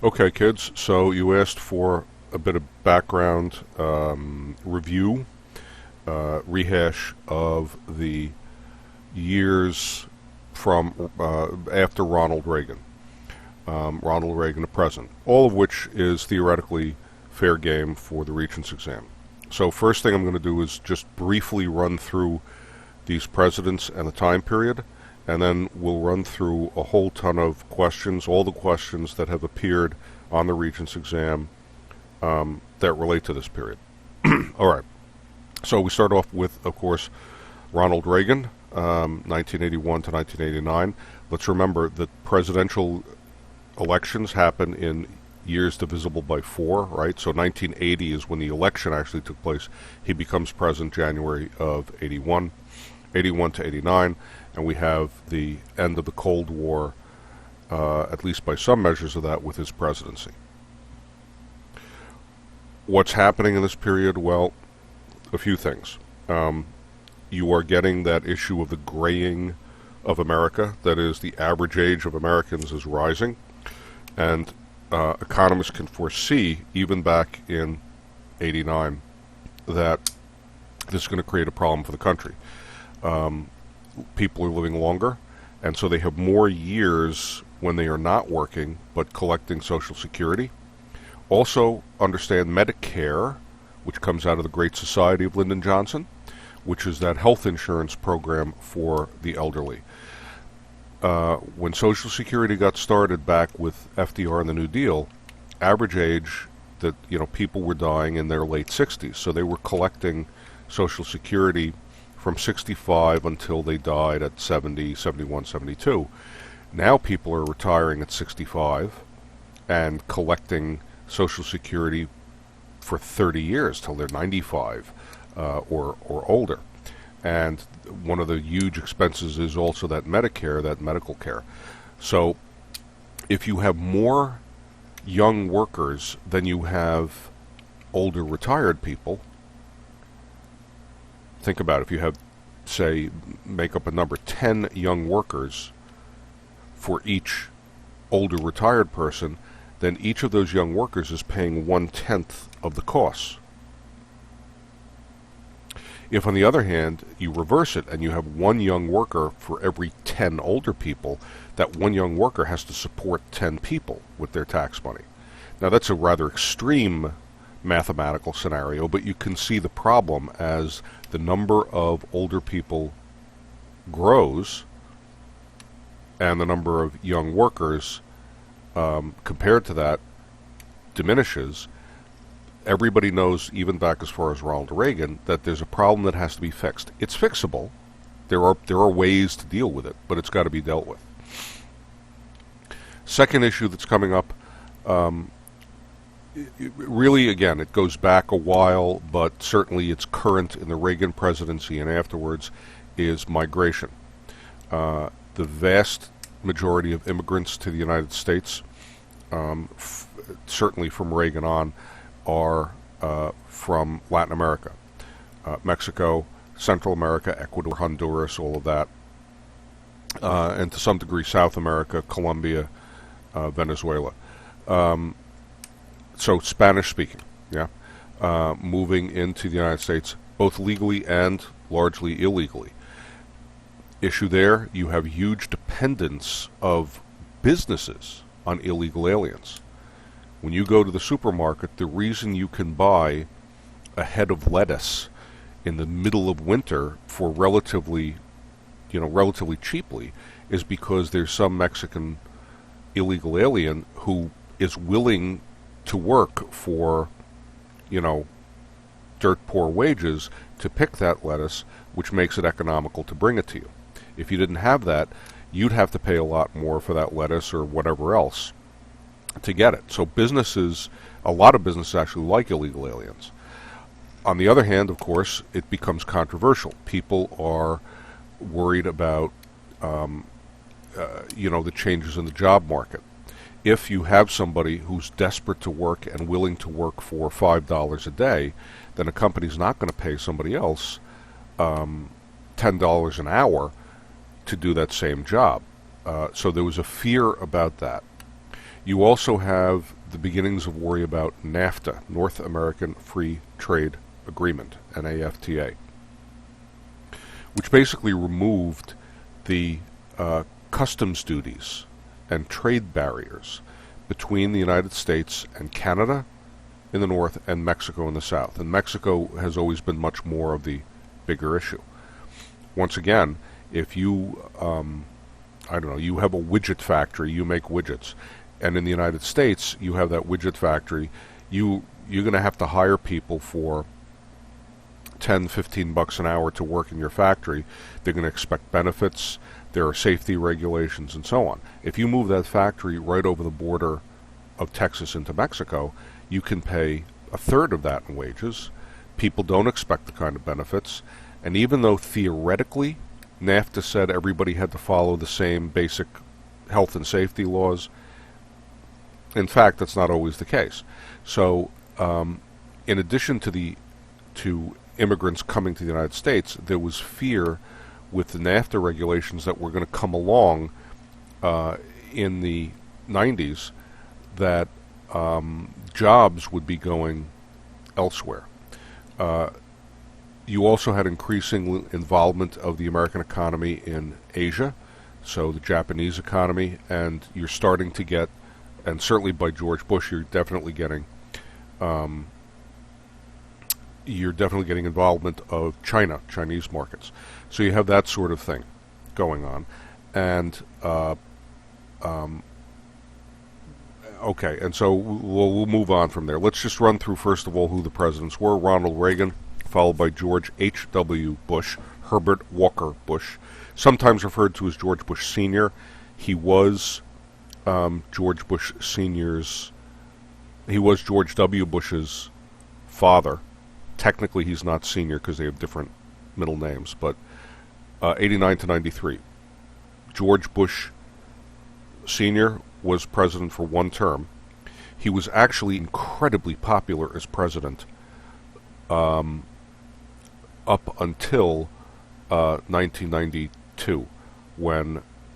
Okay, kids, so you asked for a bit of background review, rehash of the years from after Ronald Reagan, Ronald Reagan to present, all of which is theoretically fair game for the Regents exam. So first thing I'm going to do is just briefly run through these presidents and the time period, and then we'll run through a whole ton of questions, all the questions that have appeared on the Regents exam that relate to this period. All right. So we start off with, of course, Ronald Reagan, 1981 to 1989. Let's remember that presidential elections happen in years divisible by 4, right? So 1980 is when the election actually took place. He becomes president January of 81, 81 to 89, and we have the end of the Cold War, at least by some measures of that, with his presidency. What's happening in this period? Well, a few things. You are getting that issue of the graying of America. That is, the average age of Americans is rising, and economists can foresee, even back in 89, that this is going to create a problem for the country. People are living longer, and so they have more years when they are not working but collecting Social Security. Also, understand Medicare, which comes out of the Great Society of Lyndon Johnson, which is that health insurance program for the elderly. When Social Security got started back with FDR and the New Deal, average age that people were dying in their late 60s, so they were collecting Social Security from 65 until they died at 70, 71, 72. Now people are retiring at 65 and collecting Social Security for 30 years till they're 95 or older. And one of the huge expenses is also that Medicare, that medical care. So if you have more young workers than you have older retired people, think about it. If you have, say, make up a number, 10 young workers for each older retired person, then each of those young workers is paying 1/10 of the costs. If, on the other hand, you reverse it and you have one young worker for every 10 older people, that one young worker has to support 10 people with their tax money. Now, that's a rather extreme mathematical scenario, but you can see the problem as the number of older people grows and the number of young workers compared to that diminishes. Everybody knows, even back as far as Ronald Reagan, that there's a problem that has to be fixed. It's fixable. There are ways to deal with it, but it's got to be dealt with. Second issue that's coming up, really, again, it goes back a while, but certainly it's current in the Reagan presidency and afterwards, is migration. The vast majority of immigrants to the United States, certainly from Reagan on, are from Latin America, Mexico, Central America, Ecuador, Honduras, all of that, and to some degree South America, Colombia, Venezuela. So Spanish-speaking, yeah, moving into the United States, both legally and largely illegally. Issue there, you have huge dependence of businesses on illegal aliens. When you go to the supermarket, the reason you can buy a head of lettuce in the middle of winter for relatively cheaply is because there's some Mexican illegal alien who is willing to work for, dirt poor wages to pick that lettuce, which makes it economical to bring it to you. If you didn't have that, you'd have to pay a lot more for that lettuce or whatever else to get it. So a lot of businesses actually like illegal aliens. On the other hand, of course, it becomes controversial. People are worried about, the changes in the job market. If you have somebody who's desperate to work and willing to work for $5 a day, then a company's not going to pay somebody else $10 an hour to do that same job. So there was a fear about that. You also have the beginnings of worry about NAFTA, North American Free Trade Agreement, NAFTA, which basically removed the customs duties and trade barriers between the United States and Canada in the north and Mexico in the south. And Mexico has always been much more of the bigger issue. Once again, if you, I don't know, you have a widget factory, you make widgets, and in the United States you have that widget factory, you're going to have to hire people for 10, 15 bucks an hour to work in your factory. They're going to expect benefits, there are safety regulations, and so on. If you move that factory right over the border of Texas into Mexico, you can pay a third of that in wages. People don't expect the kind of benefits. And even though theoretically NAFTA said everybody had to follow the same basic health and safety laws, in fact, that's not always the case. So, in addition to immigrants coming to the United States, there was fear with the NAFTA regulations that were going to come along in the 90s that jobs would be going elsewhere. You also had increasing involvement of the American economy in Asia, so the Japanese economy, and you're starting to get, and certainly by George Bush, you're definitely getting involvement of Chinese markets. So you have that sort of thing going on. And okay, and so we'll move on from there. Let's just run through, first of all, who the presidents were. Ronald Reagan, followed by George H.W. Bush, Herbert Walker Bush, sometimes referred to as George Bush Sr. He was George Bush Sr.'s, he was George W. Bush's father. Technically he's not senior because they have different middle names, but 89 to 93. George Bush Sr. was president for one term. He was actually incredibly popular as president up until 1992, when